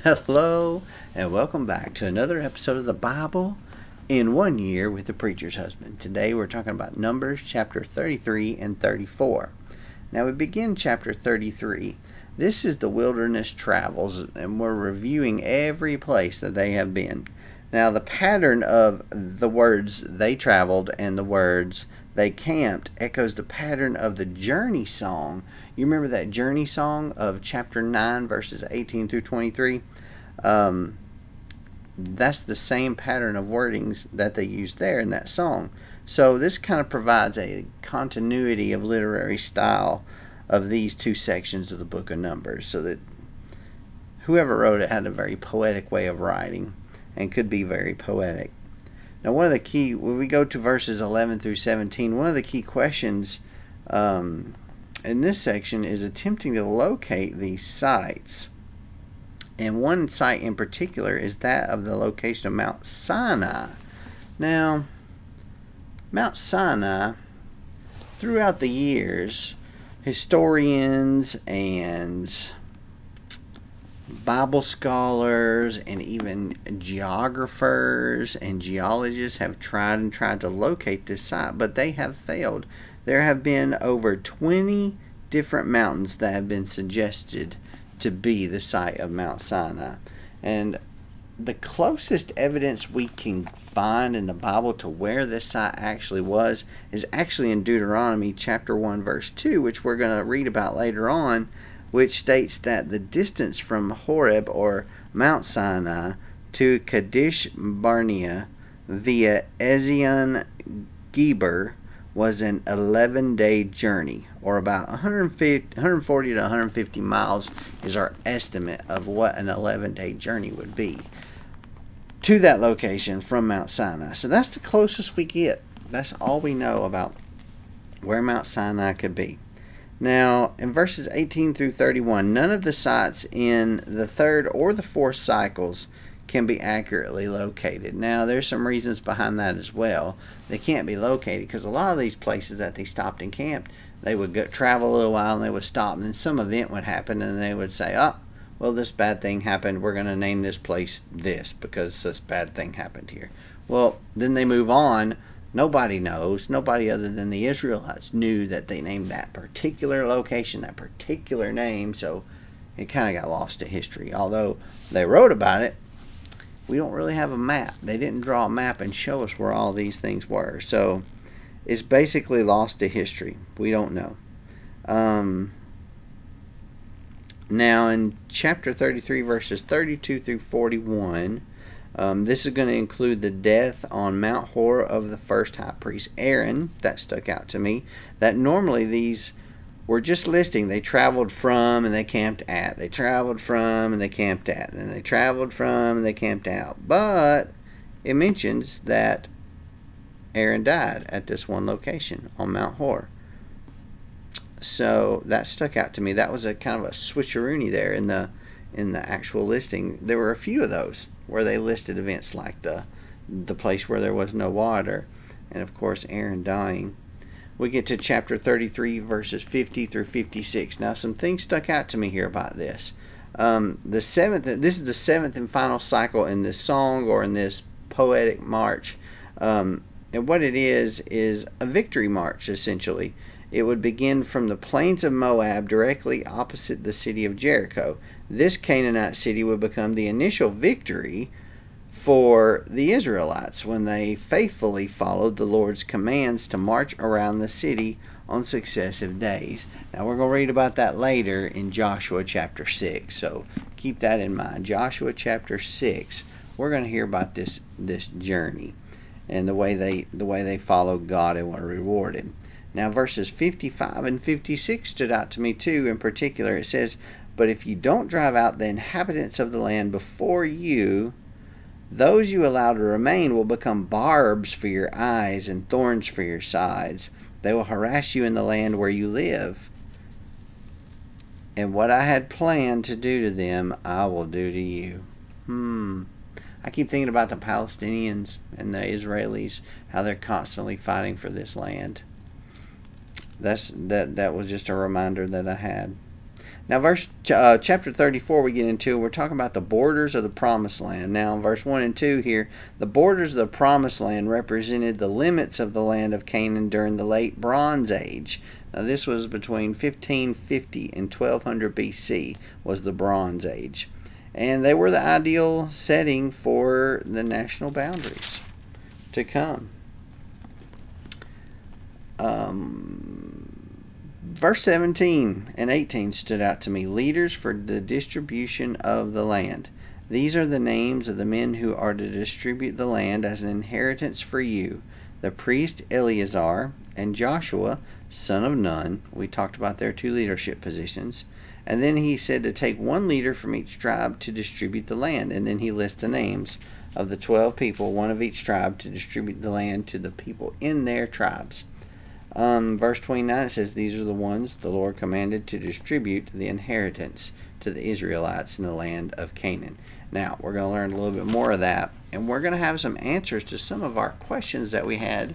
Hello, and welcome back to another episode of the Bible in 1 year with the Preacher's Husband. Today we're talking about Numbers chapter 33 and 34. Now we begin chapter 33. This is the wilderness travels, and we're reviewing every place that they have been. Now the pattern of the words they traveled and the words they camped echoes the pattern of the journey song. You remember that journey song of chapter 9 verses 18 through 23? That's the same pattern of wordings that they used there in that song. So this kind of provides a continuity of literary style of these two sections of the book of Numbers, so that whoever wrote it had a very poetic way of writing and could be very poetic. Now, one of the key, when we go to verses 11 through 17, one of the key questions in this section is attempting to locate these sites. And one site in particular is that of the location of Mount Sinai. Now, Mount Sinai, throughout the years, historians and Bible scholars and even geographers and geologists have tried to locate this site, but they have failed. There have been over 20 different mountains that have been suggested to be the site of Mount Sinai. And the closest evidence we can find in the Bible to where this site actually was is actually in Deuteronomy chapter 1 verse 2, which we're going to read about later on, which states that the distance from Horeb or Mount Sinai to Kadesh Barnea via Ezion Geber was an 11-day journey, or about 140 to 150 miles is our estimate of what an 11-day journey would be to that location from Mount Sinai. So that's the closest we get. That's all we know about where Mount Sinai could be. Now, in verses 18 through 31, none of the sites in the third or the fourth cycles can be accurately located. Now, there's some reasons behind that as well. They can't be located because a lot of these places that they stopped and camped, they would travel a little while and they would stop, and then some event would happen and they would say, oh, well, this bad thing happened. We're going to name this place this because this bad thing happened here. Well, then they move on. Nobody knows. Nobody other than the Israelites knew that they named that particular location, that particular name, so it kind of got lost to history. Although they wrote about it, we don't really have a map. They didn't draw a map and show us where all these things were. So it's basically lost to history. We don't know. Now in chapter 33, verses 32 through 41, this is going to include the death on Mount Hor of the first high priest Aaron. That stuck out to me. That normally these were just listing. They traveled from and they camped at. They traveled from and they camped at. And they traveled from and they camped out. But it mentions that Aaron died at this one location on Mount Hor. So that stuck out to me. That was a kind of a switcheroony there in the actual listing. There were a few of those where they listed events like the place where there was no water, and of course Aaron dying. We get to chapter 33 verses 50 through 56. Now some things stuck out to me here about this. This is the seventh and final cycle in this song or in this poetic march, and what it is a victory march essentially. It would begin from the plains of Moab directly opposite the city of Jericho. This Canaanite city would become the initial victory for the Israelites when they faithfully followed the Lord's commands to march around the city on successive days. Now we're going to read about that later in Joshua chapter 6, so keep that in mind. Joshua chapter 6, we're going to hear about this journey and the way they followed God and were rewarded. Now verses 55 and 56 stood out to me too. In particular, it says, but if you don't drive out the inhabitants of the land before you, those you allow to remain will become barbs for your eyes and thorns for your sides. They will harass you in the land where you live. And what I had planned to do to them, I will do to you. I keep thinking about the Palestinians and the Israelis, how they're constantly fighting for this land. That was just a reminder that I had. Now, chapter 34 we get into, we're talking about the borders of the promised land. Now, in verse 1 and 2 here, the borders of the promised land represented the limits of the land of Canaan during the late Bronze Age. Now, this was between 1550 and 1200 BC was the Bronze Age. And they were the ideal setting for the national boundaries to come. Verse 17 and 18 stood out to me. Leaders for the distribution of the land. These are the names of the men who are to distribute the land as an inheritance for you. The priest Eleazar and Joshua, son of Nun. We talked about their two leadership positions. And then he said to take one leader from each tribe to distribute the land. And then he lists the names of the 12 people, one of each tribe, to distribute the land to the people in their tribes. Verse 29 says, these are the ones the Lord commanded to distribute the inheritance to the Israelites in the land of Canaan. Now, we're going to learn a little bit more of that, and we're going to have some answers to some of our questions that we had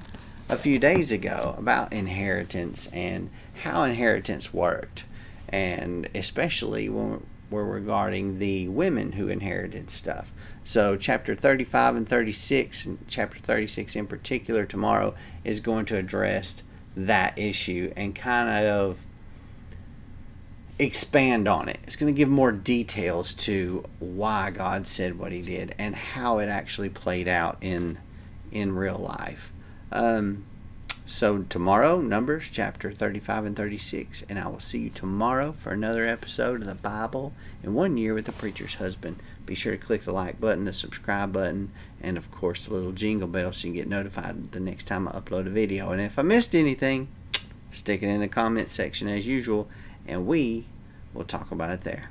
a few days ago about inheritance and how inheritance worked, and especially when we're regarding the women who inherited stuff. So chapter 35 and 36, and chapter 36 in particular tomorrow, is going to address that issue and kind of expand on it. It's going to give more details to why God said what he did and how it actually played out in real life. So tomorrow, Numbers chapter 35 and 36, and I will see you tomorrow for another episode of the Bible in 1 Year with the Preacher's Husband. Be sure to click the like button, the subscribe button, and of course the little jingle bell so you can get notified the next time I upload a video. And if I missed anything, stick it in the comment section as usual, and we will talk about it there.